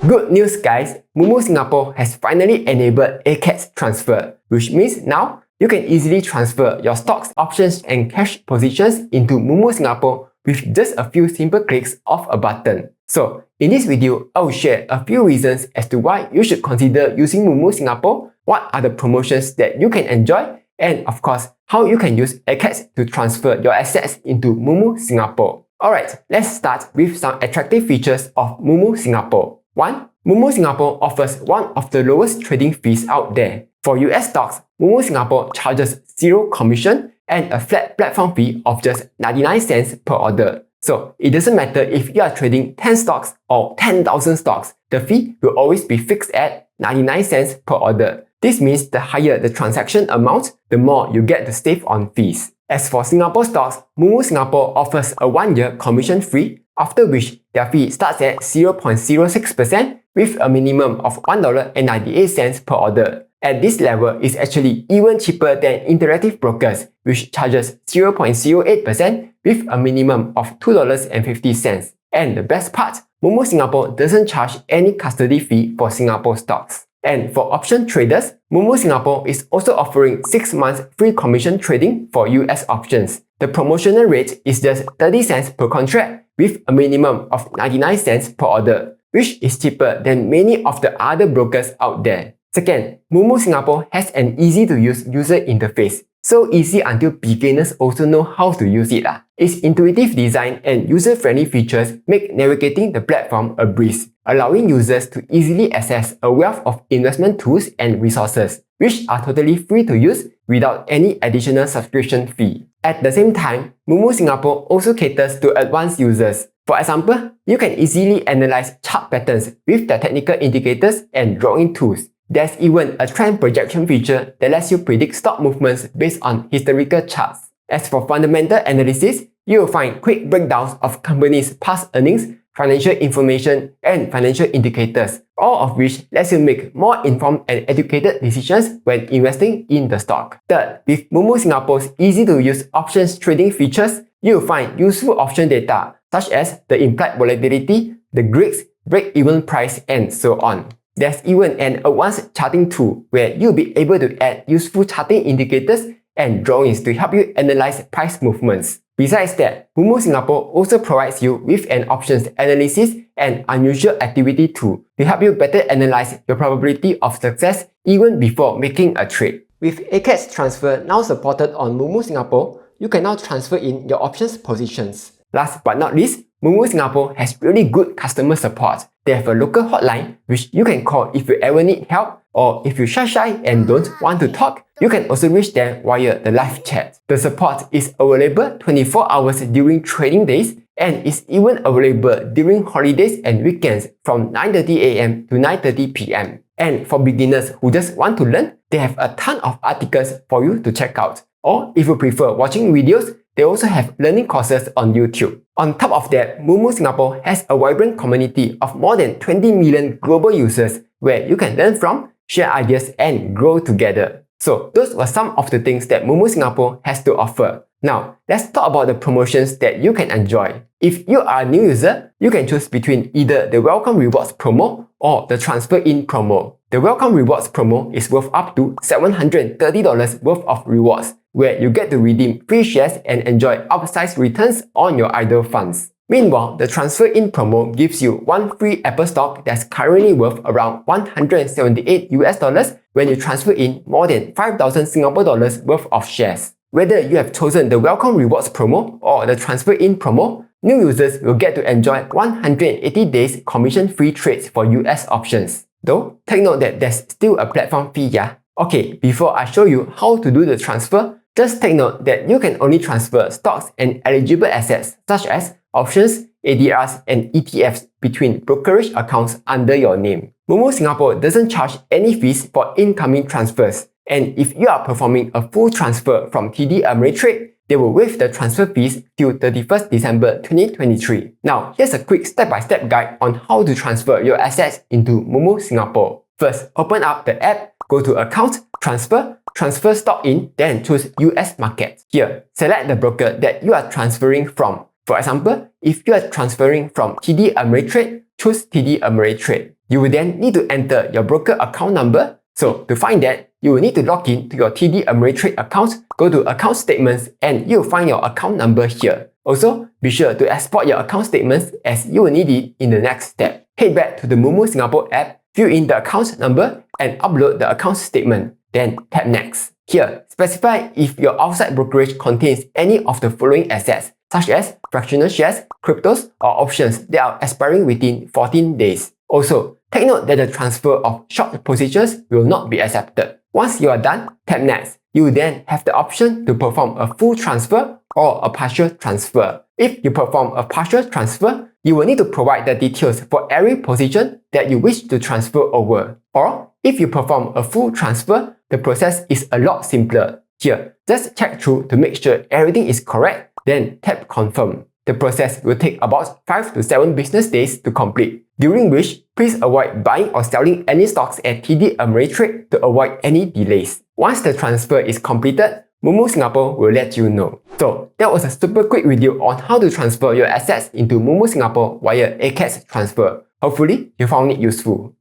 Good news guys, Moomoo Singapore has finally enabled ACATS transfer, which means now you can easily transfer your stocks, options and cash positions into Moomoo Singapore with just a few simple clicks of a button. So in this video, I will share a few reasons as to why you should consider using Moomoo Singapore, what are the promotions that you can enjoy, and of course, how you can use ACATS to transfer your assets into Moomoo Singapore. Alright, let's start with some attractive features of Moomoo Singapore. 1. Moomoo Singapore offers one of the lowest trading fees out there. For US stocks, Moomoo Singapore charges 0 commission and a flat platform fee of just 99 cents per order. So it doesn't matter if you are trading 10 stocks or 10,000 stocks, the fee will always be fixed at 99 cents per order. This means the higher the transaction amount, the more you get to save on fees. As for Singapore stocks, Moomoo Singapore offers a 1-year commission-free, after which their fee starts at 0.06% with a minimum of $1.98 per order. At this level, it's actually even cheaper than interactive brokers, which charges 0.08% with a minimum of $2.50. And the best part, Moomoo Singapore doesn't charge any custody fee for Singapore stocks. And for option traders, Moomoo Singapore is also offering 6 months free commission trading for US options. The promotional rate is just 30 cents per contract with a minimum of 99 cents per order, which is cheaper than many of the other brokers out there. Second, Moomoo Singapore has an easy-to-use user interface. So easy until beginners also know how to use it. Its intuitive design and user-friendly features make navigating the platform a breeze, allowing users to easily access a wealth of investment tools and resources, which are totally free to use without any additional subscription fee. At the same time, Moomoo Singapore also caters to advanced users. For example, you can easily analyze chart patterns with their technical indicators and drawing tools. There's even a trend projection feature that lets you predict stock movements based on historical charts. As for fundamental analysis, you will find quick breakdowns of companies' past earnings, financial information, and financial indicators, all of which lets you make more informed and educated decisions when investing in the stock. Third, with Moomoo Singapore's easy-to-use options trading features, you will find useful option data such as the implied volatility, the Greeks, break-even price, and so on. There's even an advanced charting tool where you'll be able to add useful charting indicators and drawings to help you analyze price movements. Besides that, Moomoo Singapore also provides you with an options analysis and unusual activity tool to help you better analyze your probability of success even before making a trade. With ACATS transfer now supported on Moomoo Singapore, you can now transfer in your options positions. Last but not least, Moomoo Singapore has really good customer support. They have a local hotline which you can call if you ever need help, or if you're shy and don't want to talk, you can also reach them via the live chat. The support is available 24 hours during trading days and is even available during holidays and weekends from 9:30 AM to 9:30 PM. And for beginners who just want to learn, they have a ton of articles for you to check out. Or if you prefer watching videos, they also have learning courses on YouTube. On top of that, Moomoo Singapore has a vibrant community of more than 20 million global users where you can learn from, share ideas, and grow together. So those were some of the things that Moomoo Singapore has to offer. Now, let's talk about the promotions that you can enjoy. If you are a new user, you can choose between either the Welcome Rewards promo or the Transfer In promo. The Welcome Rewards promo is worth up to $730 worth of rewards, where you get to redeem free shares and enjoy outsized returns on your idle funds. Meanwhile, the Transfer In promo gives you one free Apple stock that's currently worth around $178 when you transfer in more than 5,000 Singapore dollars worth of shares. Whether you have chosen the Welcome Rewards promo or the Transfer In promo, new users will get to enjoy 180 days commission-free trades for US options. Though, take note that there's still a platform fee, yeah? Okay, before I show you how to do the transfer, just take note that you can only transfer stocks and eligible assets such as options, ADRs, and ETFs between brokerage accounts under your name. Moomoo Singapore doesn't charge any fees for incoming transfers, and if you are performing a full transfer from TD Ameritrade, they will waive the transfer fees till 31st December 2023. Now, here's a quick step-by-step guide on how to transfer your assets into Moomoo Singapore. First, open up the app, go to Account, Transfer, transfer stock in, then choose US market. Here, select the broker that you are transferring from. For example, if you are transferring from TD Ameritrade, choose TD Ameritrade. you will then need to enter your broker account number. So to find that, you will need to log in to your TD Ameritrade account, go to account statements, and you'll find your account number here. Also, be sure to export your account statements as you will need it in the next step. Head back to the Moomoo Singapore app, fill in the account number, and upload the account statement. Then tap Next. Here, specify if your outside brokerage contains any of the following assets, such as fractional shares, cryptos, or options that are expiring within 14 days. Also, take note that the transfer of short positions will not be accepted. Once you are done, tap Next. You will then have the option to perform a full transfer or a partial transfer. If you perform a partial transfer, you will need to provide the details for every position that you wish to transfer over. Or, if you perform a full transfer, the process is a lot simpler. Here, just check through to make sure everything is correct, then tap Confirm. The process will take about 5 to 7 business days to complete, during which please avoid buying or selling any stocks at TD Ameritrade to avoid any delays. Once the transfer is completed, Moomoo Singapore will let you know. So that was a super quick video on how to transfer your assets into Moomoo Singapore via ACATS transfer. Hopefully, you found it useful.